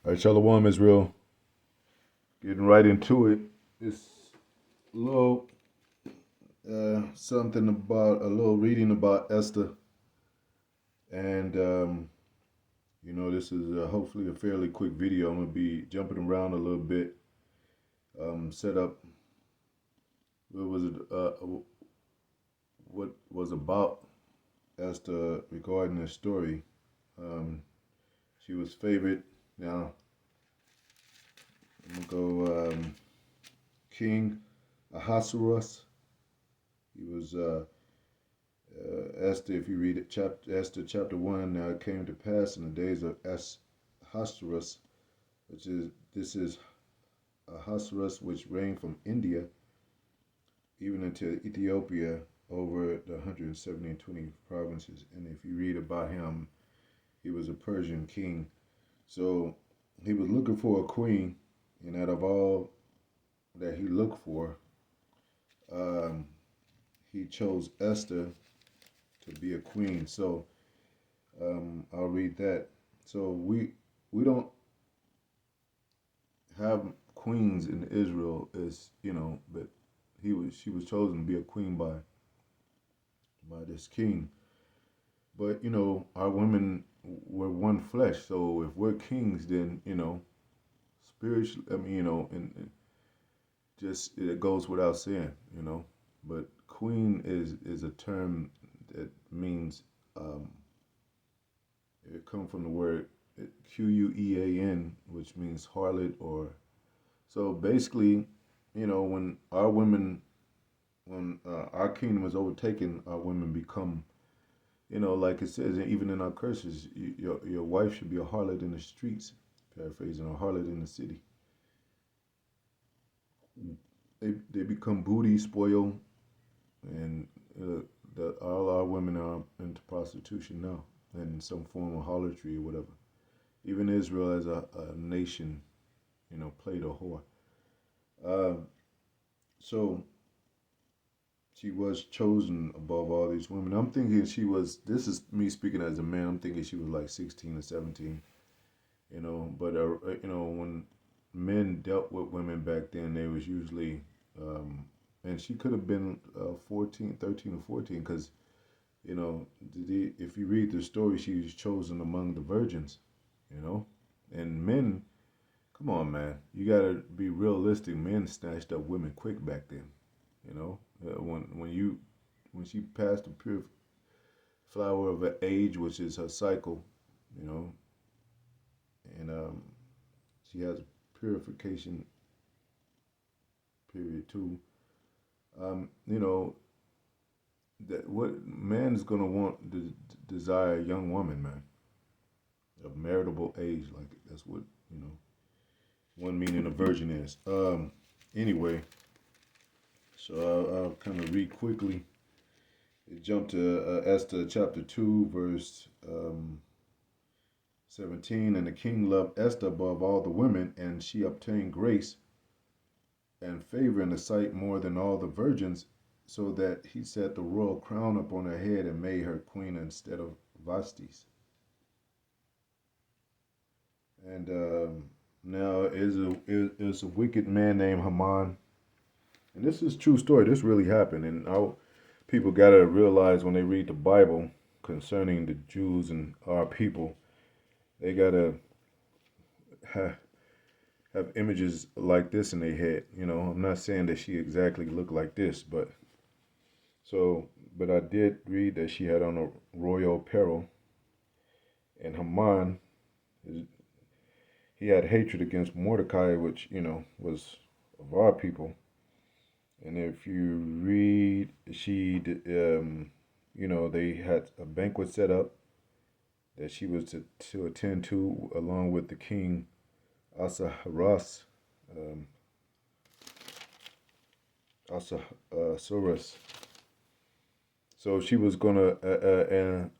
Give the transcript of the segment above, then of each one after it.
All right, Shalom Israel. Getting right into it. It's a little something about a little reading about Esther, and this is hopefully a fairly quick video. I'm gonna be jumping around a little bit. Set up what was it? What was about Esther regarding this story? Um, she was favored. Now I'm gonna go. King Ahasuerus. He was Esther, if you read it, Esther chapter 1, now it came to pass in the days of Ahasuerus, this is Ahasuerus, which reigned from India even into Ethiopia over the 170 and 20 provinces. And if you read about him, he was a Persian king. So he was looking for a queen, and out of all that he looked for, um, he chose Esther to be a queen. So I'll read that. So we don't have queens in Israel, as but she was chosen to be a queen by this king. But our women were one flesh. So if we're kings, then spiritually, I mean, and just it goes without saying, But queen is a term that means it comes from the word Quean, which means harlot, or so basically, when our kingdom is overtaken, our women become, like it says, even in our curses, your wife should be a harlot in the streets, paraphrasing, a harlot in the city. They become booty, spoil, and all our women are into prostitution now, and some form of harlotry or whatever. Even Israel as a nation, played a whore. Uh, so she was chosen above all these women. I'm thinking this is me speaking as a man, I'm thinking she was like 16 or 17, but, when men dealt with women back then, they was usually, and she could have been 14, 13 or 14, because, if you read the story, she was chosen among the virgins, and men, come on, man. You gotta be realistic. Men snatched up women quick back then. When she passed the pure flower of her age, which is her cycle, you know, and she has a purification period too. You know that what man is gonna want desire a young woman, man, of maritable age. Like that's what one meaning of virgin is. Anyway, so I'll kind of read quickly. It jumped to Esther chapter 2, verse 17. And the king loved Esther above all the women, and she obtained grace and favor in the sight more than all the virgins, so that he set the royal crown upon her head and made her queen instead of Vastis. And now is a wicked man named Haman. And this is a true story. This really happened. And people got to realize when they read the Bible concerning the Jews and our people, they got to have images like this in their head. I'm not saying that she exactly looked like this, but I did read that she had on a royal apparel. And Haman, he had hatred against Mordecai, which, was of our people. And if you read, they had a banquet set up that she was to attend to, along with the king Asasuerus, Asasuerus. So she was gonna,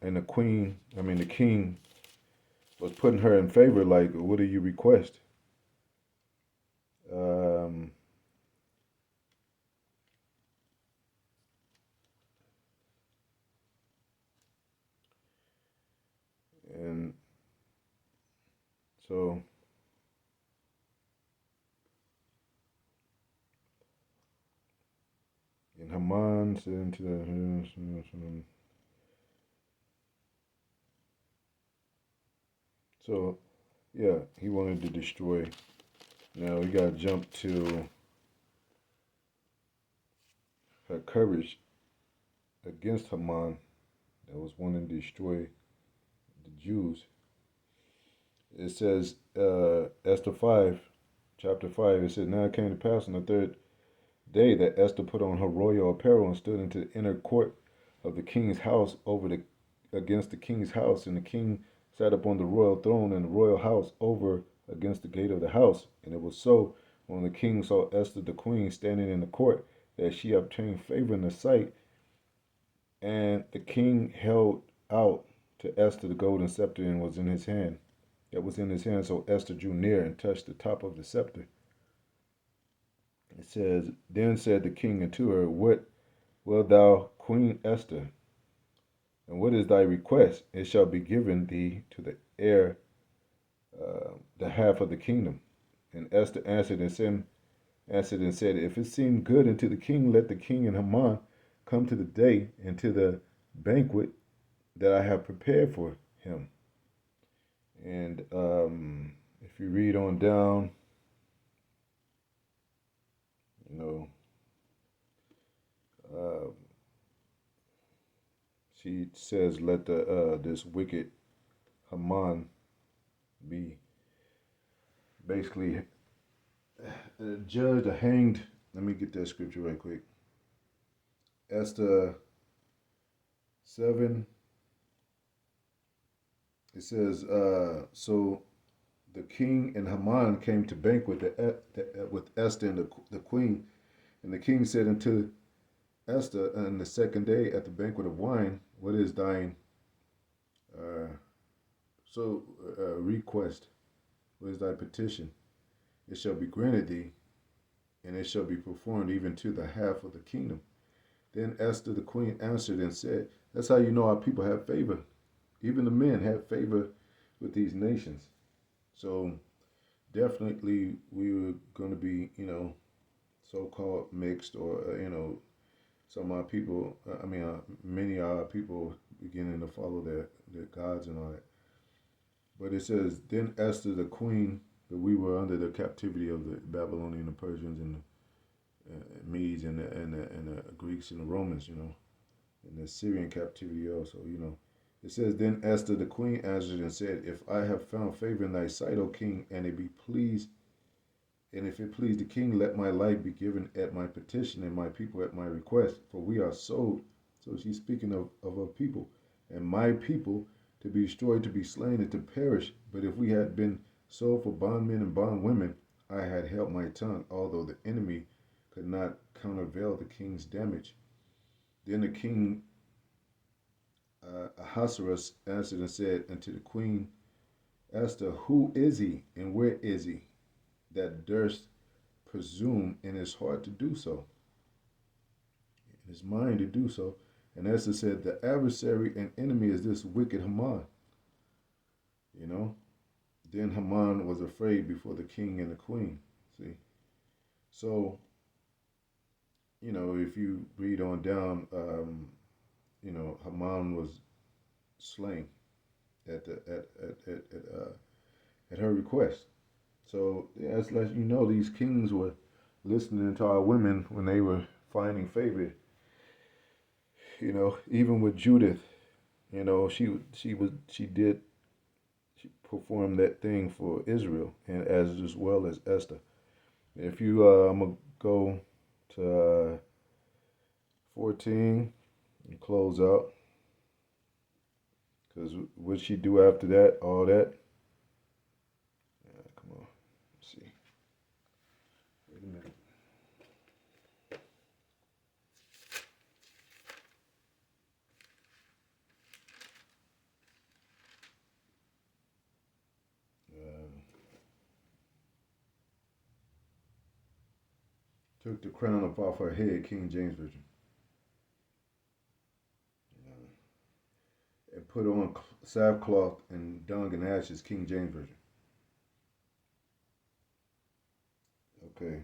and the king was putting her in favor. Like, what do you request? Um, and so Haman said unto the so yeah, he wanted to destroy. Now we gotta jump to her courage against Haman that was wanting to destroy the Jews. It says, Esther 5, chapter 5, it says, Now it came to pass on the third day that Esther put on her royal apparel and stood into the inner court of the king's house against the king's house. And the king sat upon the royal throne in the royal house over against the gate of the house. And it was so, when the king saw Esther the queen standing in the court, that she obtained favor in the sight. And the king held out to Esther the golden scepter and was in his hand. That was in his hand. So Esther drew near and touched the top of the scepter. It says, Then said the king unto her, What wilt thou, Queen Esther? And what is thy request? It shall be given thee to the heir, the half of the kingdom. And Esther answered and said, If it seem good unto the king, let the king and Haman come to the day and to the banquet that I have prepared for him. And if you read on down, she says, let this wicked Haman be basically judged or hanged. Let me get that scripture right quick. Esther 7. It says, so the king and Haman came to banquet with Esther and the queen. And the king said unto Esther, on the second day at the banquet of wine, What is thine request? What is thy petition? It shall be granted thee, and it shall be performed even to the half of the kingdom. Then Esther the queen answered and said, That's how you know our people have favor. Even the men have favor with these nations. So definitely we were going to be, so-called mixed, or, some of our people, many of our people beginning to follow their gods and all that. But it says, Then Esther the queen, that we were under the captivity of the Babylonian, the Persians, and the Medes, and the Greeks and the Romans, and the Syrian captivity also, It says, Then Esther the queen answered and said, If I have found favor in thy sight, O king, and if it please the king, let my life be given at my petition, and my people at my request, for we are sold. So she's speaking of her people, and my people to be destroyed, to be slain, and to perish. But if we had been sold for bondmen and bondwomen, I had held my tongue, although the enemy could not countervail the king's damage. Then the king Asasuerus answered and said unto the queen Esther, Who is he, and where is he, that durst presume in his heart to do so, in his mind to do so? And Esther said, The adversary and enemy is this wicked Haman. Then Haman was afraid before the king and the queen. See? So, if you read on down, Haman was slain at her request. So as you know, these kings were listening to our women when they were finding favor. Even with Judith, she performed that thing for Israel, and as well as Esther. If you, I'm gonna go to 14 and close out, because what she do after that, all that. Come on, let's see. Wait a minute. Took the crown up off her head, King James Version, and put on sackcloth and dung and ashes, King James Version. Okay.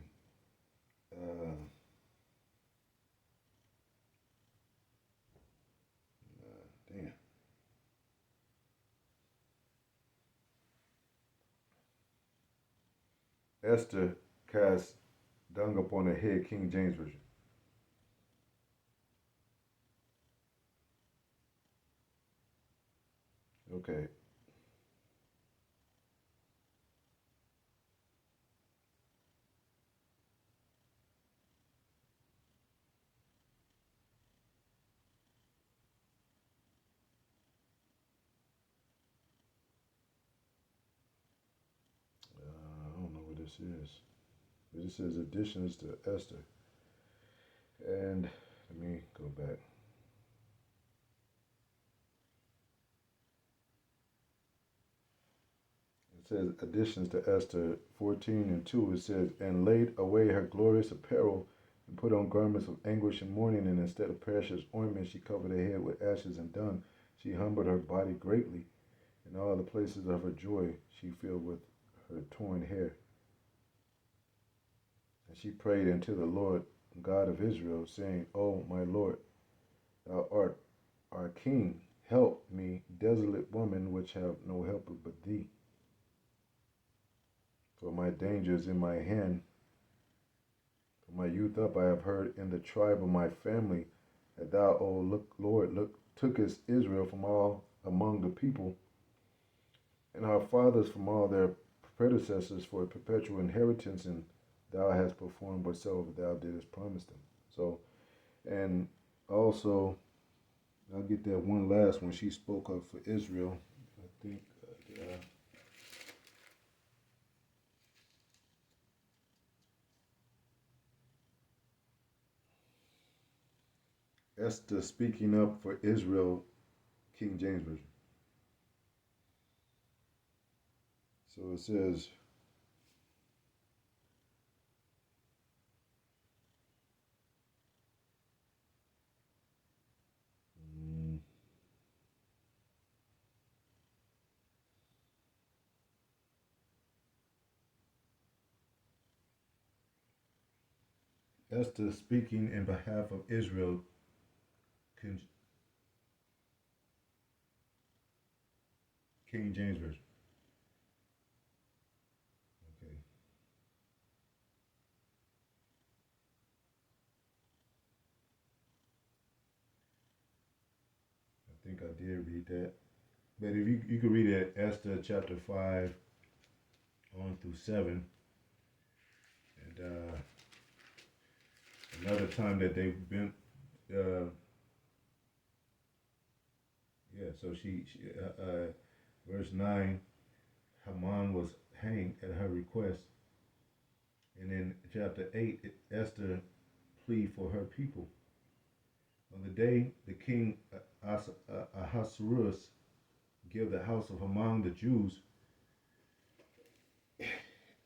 Esther cast dung upon her head, King James Version. Okay. I don't know what this is. But it says additions to Esther. And let me go back. It says additions to Esther 14:2. It says, and laid away her glorious apparel and put on garments of anguish and mourning, and instead of precious ointment, she covered her head with ashes and dung. She humbled her body greatly. In all the places of her joy, she filled with her torn hair. And she prayed unto the Lord God of Israel, saying, O my Lord, thou art our King. Help me, desolate woman, which have no helper but thee. For my danger is in my hand. From my youth up I have heard in the tribe of my family that thou, O Lord, tookest Israel from all among the people, and our fathers from all their predecessors for a perpetual inheritance, and thou hast performed whatsoever thou didst promise them. So, and also, I'll get that one last one she spoke of for Israel. I think Esther speaking up for Israel, King James Version. So it says, mm, Esther speaking in behalf of Israel, King, King James Version. Okay, I think I did read that. But if you could read it, Esther chapter 5 on through 7. And another time that they've been, uh, yeah, so verse 9, Haman was hanged at her request. And in chapter 8, Esther plead for her people. On the day the king Ahasuerus gave the house of Haman the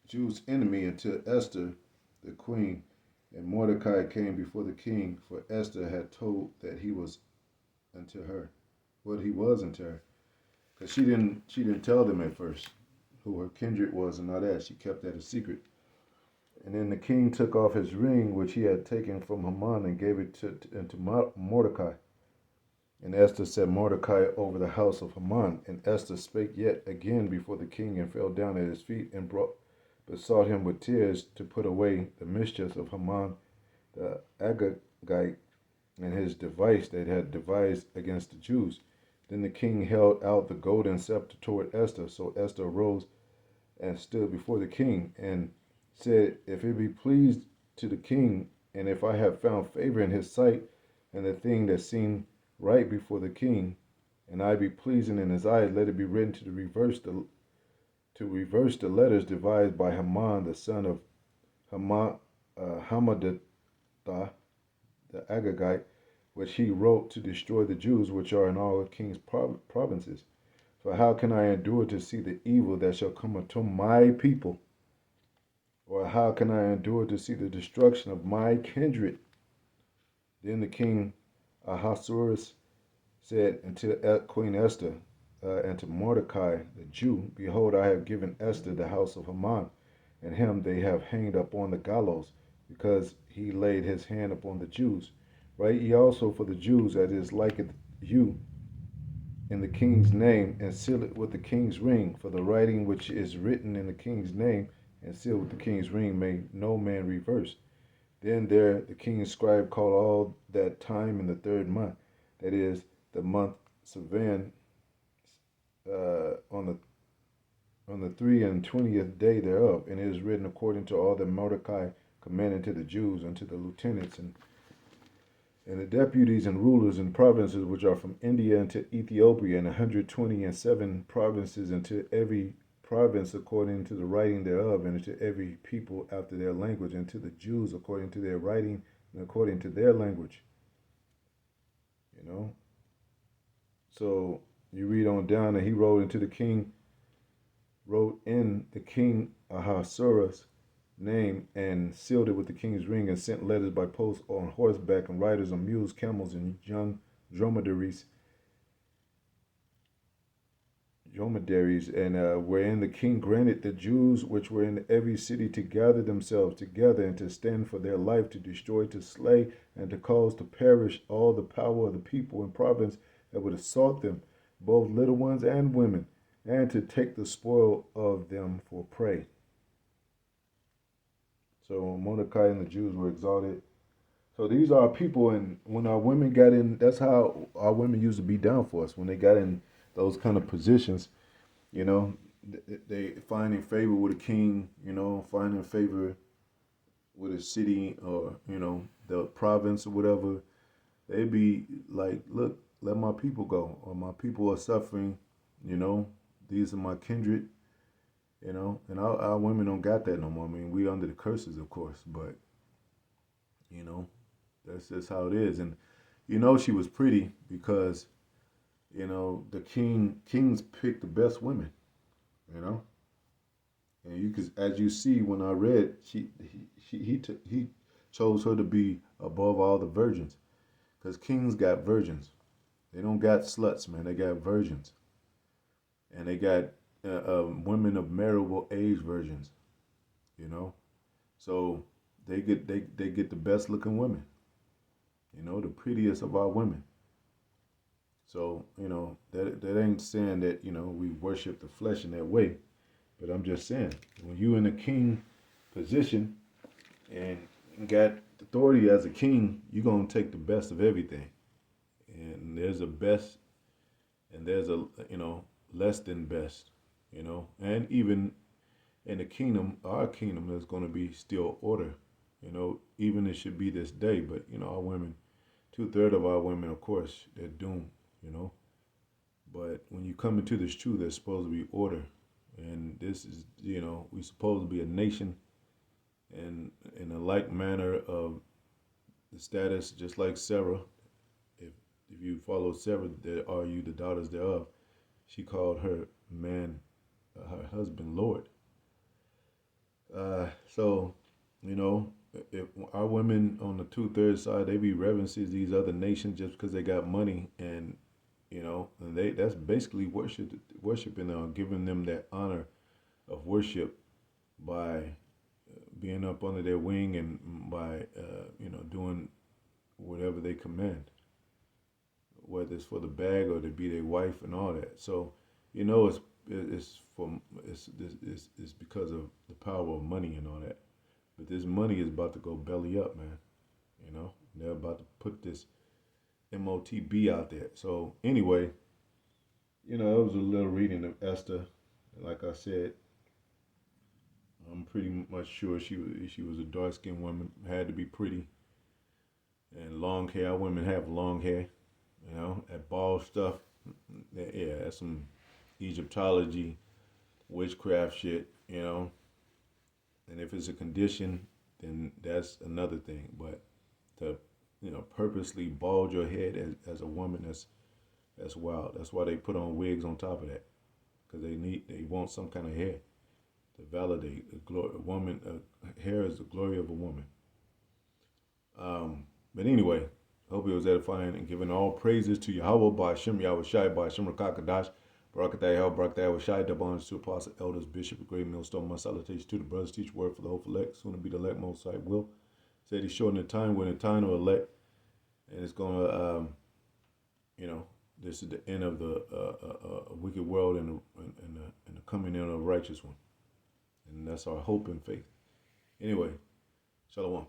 Jews' enemy, unto Esther, the queen, and Mordecai came before the king, for Esther had told that he was unto her, what he was unto her, because she didn't tell them at first who her kindred was and all that. She kept that a secret. And then the king took off his ring, which he had taken from Haman, and gave it to Mordecai. And Esther set Mordecai over the house of Haman. And Esther spake yet again before the king, and fell down at his feet, and besought him with tears to put away the mischiefs of Haman the Agagite, and his device that had devised against the Jews. Then the king held out the golden scepter toward Esther. So Esther arose and stood before the king, and said, If it be pleased to the king, and if I have found favor in his sight, and the thing that seemed right before the king, and I be pleasing in his eyes, let it be written to reverse the letters devised by Haman the son of Hammedatha the Agagite, which he wrote to destroy the Jews which are in all the king's provinces. For how can I endure to see the evil that shall come upon my people? Or how can I endure to see the destruction of my kindred? Then the king Ahasuerus said unto Queen Esther and to Mordecai the Jew, Behold, I have given Esther the house of Haman, and him they have hanged up on the gallows, because he laid his hand upon the Jews. Write ye also for the Jews that is liketh you in the king's name, and seal it with the king's ring. For the writing which is written in the king's name and sealed with the king's ring, may no man reverse. Then there the king's scribe called all that time in the third month, that is, the month Sivan, on the 3 and 20th day thereof, and it is written according to all that Mordecai commanded to the Jews, and to the lieutenants and the deputies and rulers in provinces which are from India unto Ethiopia, and 127 provinces, into every province according to the writing thereof, and to every people after their language, and to the Jews according to their writing and according to their language. You know, so you read on down, and he wrote in the king Ahasuerus' name, and sealed it with the king's ring, and sent letters by post on horseback, and riders on mules, camels, and young dromedaries, and wherein the king granted the Jews which were in every city to gather themselves together, and to stand for their life, to destroy, to slay, and to cause to perish all the power of the people and province that would assault them, both little ones and women, and to take the spoil of them for prey. So Mordecai and the Jews were exalted. So these are our people, and when our women got in, that's how our women used to be down for us. When they got in those kind of positions, you know, they find in favor with a king, find in favor with a city, or the province or whatever. They be like, look, let my people go, or my people are suffering. These are my kindred. And our women don't got that no more. I mean, we under the curses, of course, but you know, that's just how it is. And she was pretty because the kings picked the best women. You know, and you could, as you see when I read, he chose her to be above all the virgins, because kings got virgins. They don't got sluts, man. They got virgins, and they got women of marriageable age virgins. You know, so they get the best looking women. The prettiest of our women. So that ain't saying that we worship the flesh in that way, but I'm just saying when you in a king position and got authority as a king, you're gonna take the best of everything. And there's a best, and there's a less than best. And even in the kingdom, our kingdom, there's gonna be still order. Even it should be this day, but our women, 2/3 of our women, of course, they're doomed. But when you come into this truth, there's supposed to be order. And this is, we supposed to be a nation, and in a like manner of the status, just like Sarah. If you follow Sarah, there are you the daughters thereof. She called her man, her husband, Lord. So, if our women on the 2/3 side, they be reverences these other nations just because they got money, and and that's basically worshiping them, giving them that honor of worship by being up under their wing, and by doing whatever they command, whether it's for the bag or to be their wife and all that. So it's because of the power of money and all that. But this money is about to go belly up, man. They're about to put this MOTB out there. So anyway, it was a little reading of Esther. Like I said, I'm pretty much sure she was a dark skinned woman, had to be pretty, and long hair. Our women have long hair, that bald stuff. Yeah, that's some Egyptology, witchcraft shit, And if it's a condition, then that's another thing. But to purposely bald your head as a woman, that's wild. That's why they put on wigs on top of that, because they want some kind of hair to validate a woman. Hair is the glory of a woman. But anyway, I hope it was edifying, and giving all praises to Yahweh by Shem Yahweh Shai by Shem Rakakadash. Barakatah Hel, Barakatah Shai, double honors to apostle, elders, bishop, a great millstone. My salutations to the brothers, teach word for the hopeful elect, soon to be the elect, most high will. Said he's short in the time, we're in the time of elect, and it's going to, this is the end of the wicked world, and the coming in of a righteous one. And and that's our hope and faith. Anyway, shalom.